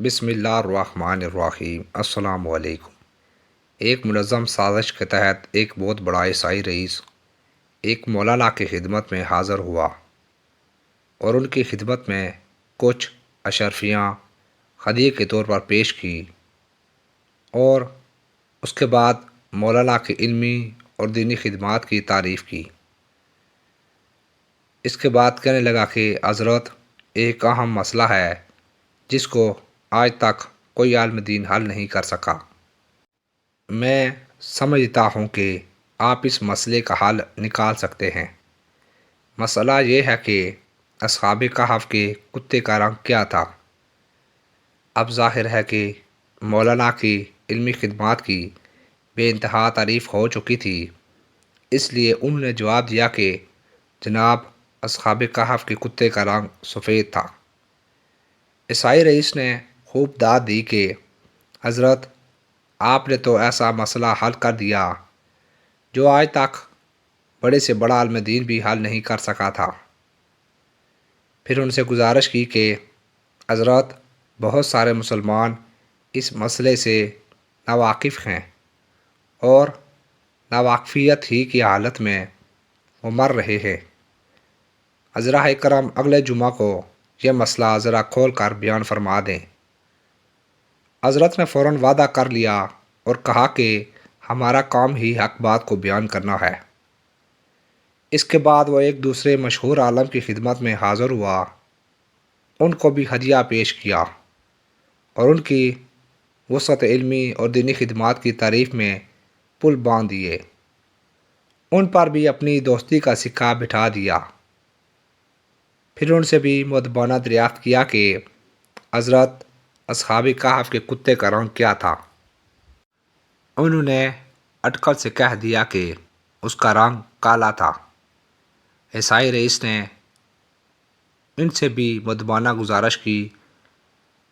بسم اللہ الرحمن الرحیم۔ السلام علیکم۔ ایک منظم سازش کے تحت ایک بہت بڑا عیسائی رئیس ایک مولانا کی خدمت میں حاضر ہوا اور ان کی خدمت میں کچھ اشرفیاں ہدیے کے طور پر پیش کی اور اس کے بعد مولانا کی علمی اور دینی خدمات کی تعریف کی۔ اس کے بعد کہنے لگا کہ حضرت، ایک اہم مسئلہ ہے جس کو آج تک کوئی عالم دین حل نہیں کر سکا۔ میں سمجھتا ہوں کہ آپ اس مسئلے کا حل نکال سکتے ہیں۔ مسئلہ یہ ہے کہ اصحاب کہف کے کتے کا رنگ کیا تھا۔ اب ظاہر ہے کہ مولانا کی علمی خدمات کی بے انتہا تعریف ہو چکی تھی، اس لیے انہوں نے جواب دیا کہ جناب، اصحاب کہف کے کتے کا رنگ سفید تھا۔ عیسائی رئیس نے خوب داد دی کہ حضرت، آپ نے تو ایسا مسئلہ حل کر دیا جو آج تک بڑے سے بڑا عالم دین بھی حل نہیں کر سکا تھا۔ پھر ان سے گزارش کی کہ حضرت، بہت سارے مسلمان اس مسئلے سے ناواقف ہیں اور ناواقفیت ہی کی حالت میں وہ مر رہے ہیں۔ حضرات کرام اگلے جمعہ کو یہ مسئلہ ذرا کھول کر بیان فرما دیں۔ حضرت نے فوراً وعدہ کر لیا اور کہا کہ ہمارا کام ہی حق بات کو بیان کرنا ہے۔ اس کے بعد وہ ایک دوسرے مشہور عالم کی خدمت میں حاضر ہوا، ان کو بھی ہدیہ پیش کیا اور ان کی وسعت علمی اور دینی خدمات کی تعریف میں پل باندھ دیے۔ ان پر بھی اپنی دوستی کا سکہ بٹھا دیا۔ پھر ان سے بھی مؤدبانہ دریافت کیا کہ حضرت، اصحاب کہف کے کتے کا رنگ کیا تھا۔ انہوں نے اٹکل سے کہہ دیا کہ اس کا رنگ کالا تھا۔ عیسائی رئیس نے ان سے بھی مؤدبانہ گزارش کی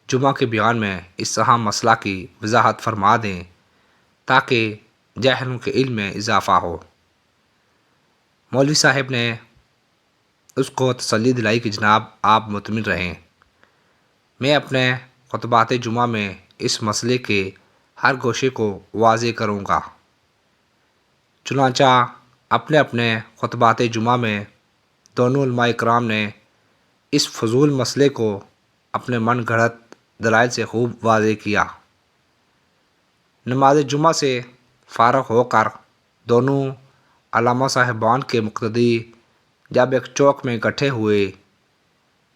جمعہ کے بیان میں اس اہم مسئلہ کی وضاحت فرما دیں تاکہ جاہلوں کے علم میں اضافہ ہو۔ مولوی صاحب نے اس کو تسلی دلائی کہ جناب، آپ مطمئن رہیں، میں اپنے خطبات جمعہ میں اس مسئلے کے ہر گوشے کو واضح کروں گا۔ چنانچہ اپنے اپنے خطبات جمعہ میں دونوں علماء کرام نے اس فضول مسئلے کو اپنے من گھڑت دلائل سے خوب واضح کیا۔ نماز جمعہ سے فارغ ہو کر دونوں علامہ صاحبان کے مقتدی جب ایک چوک میں اکٹھے ہوئے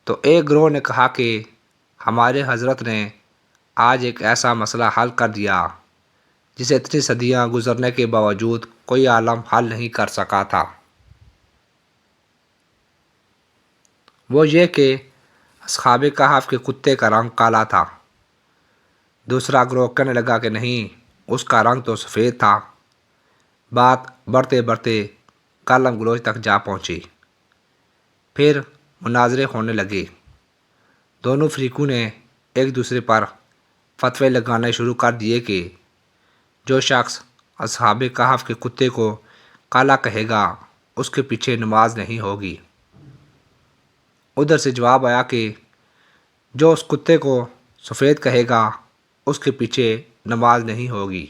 تو ایک گروہ نے کہا کہ ہمارے حضرت نے آج ایک ایسا مسئلہ حل کر دیا جسے اتنی صدیاں گزرنے کے باوجود کوئی عالم حل نہیں کر سکا تھا۔ وہ یہ کہ اصحاب کہف کے کتے کا رنگ کالا تھا۔ دوسرا گروہ کہنے لگا کہ نہیں، اس کا رنگ تو سفید تھا۔ بات بڑھتے بڑھتے گالم گلوچ تک جا پہنچی۔ پھر مناظرے ہونے لگے۔ دونوں فریقوں نے ایک دوسرے پر فتوے لگانے شروع کر دیے کہ جو شخص اصحاب کہف کے کتے کو کالا کہے گا اس کے پیچھے نماز نہیں ہوگی۔ ادھر سے جواب آیا کہ جو اس کتے کو سفید کہے گا اس کے پیچھے نماز نہیں ہوگی۔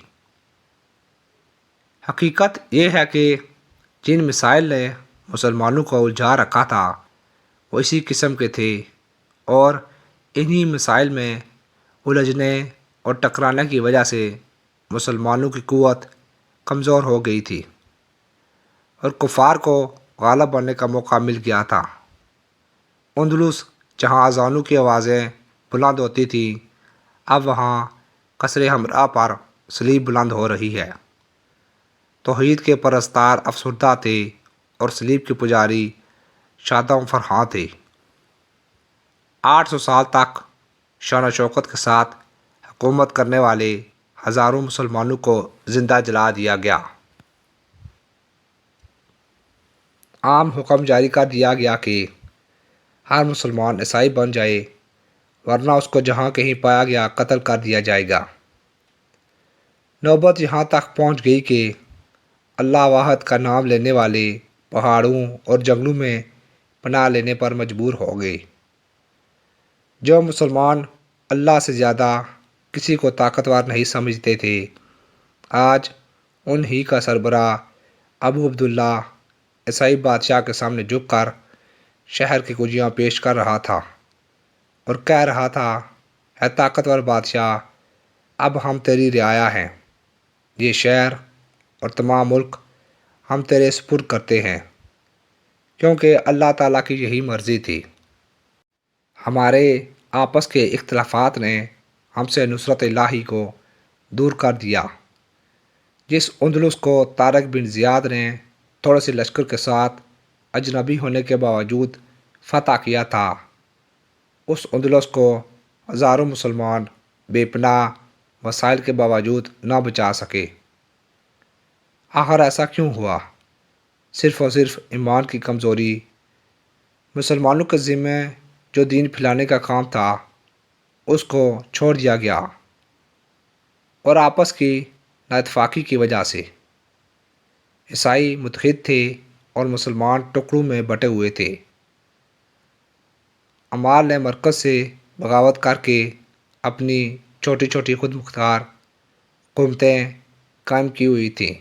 حقیقت یہ ہے کہ جن مسائل نے مسلمانوں کو الجھا رکھا تھا وہ اسی قسم کے تھے اور انہی مسائل میں الجھنے اور ٹکرانے کی وجہ سے مسلمانوں کی قوت کمزور ہو گئی تھی اور کفار کو غالب آنے کا موقع مل گیا تھا۔ اندلس جہاں اذانوں کی آوازیں بلند ہوتی تھیں، اب وہاں قصر حمراء پر صلیب بلند ہو رہی ہے۔ توحید کے پرستار افسردہ تھے اور صلیب کے پجاری شاداں و فرحاں تھے۔ 800 سال تک شان و شوکت کے ساتھ حکومت کرنے والے ہزاروں مسلمانوں کو زندہ جلا دیا گیا۔ عام حکم جاری کر دیا گیا کہ ہر مسلمان عیسائی بن جائے ورنہ اس کو جہاں کہیں پایا گیا قتل کر دیا جائے گا۔ نوبت یہاں تک پہنچ گئی کہ اللہ واحد کا نام لینے والے پہاڑوں اور جنگلوں میں پناہ لینے پر مجبور ہو گئے۔ جو مسلمان اللہ سے زیادہ کسی کو طاقتور نہیں سمجھتے تھے، آج انہی کا سربراہ ابو عبداللہ عیسائی بادشاہ کے سامنے جھک کر شہر کی کجیاں پیش کر رہا تھا اور کہہ رہا تھا، اے طاقتور بادشاہ، اب ہم تیری رعایا ہیں، یہ شہر اور تمام ملک ہم تیرے سپرد کرتے ہیں، کیونکہ اللہ تعالیٰ کی یہی مرضی تھی۔ ہمارے آپس کے اختلافات نے ہم سے نصرت الہی کو دور کر دیا۔ جس اندلس کو طارق بن زیاد نے تھوڑے سے لشکر کے ساتھ اجنبی ہونے کے باوجود فتح کیا تھا، اس اندلس کو ہزاروں مسلمان بے پناہ وسائل کے باوجود نہ بچا سکے۔ آخر ایسا کیوں ہوا؟ صرف اور صرف ایمان کی کمزوری۔ مسلمانوں کے ذمے جو دین پھیلانے کا کام تھا اس کو چھوڑ دیا گیا، اور آپس کی نااتفاقی کی وجہ سے عیسائی متحد تھے اور مسلمان ٹکڑوں میں بٹے ہوئے تھے۔ عمال نے مرکز سے بغاوت کر کے اپنی چھوٹی چھوٹی خود مختار حکومتیں قائم کی ہوئی تھیں۔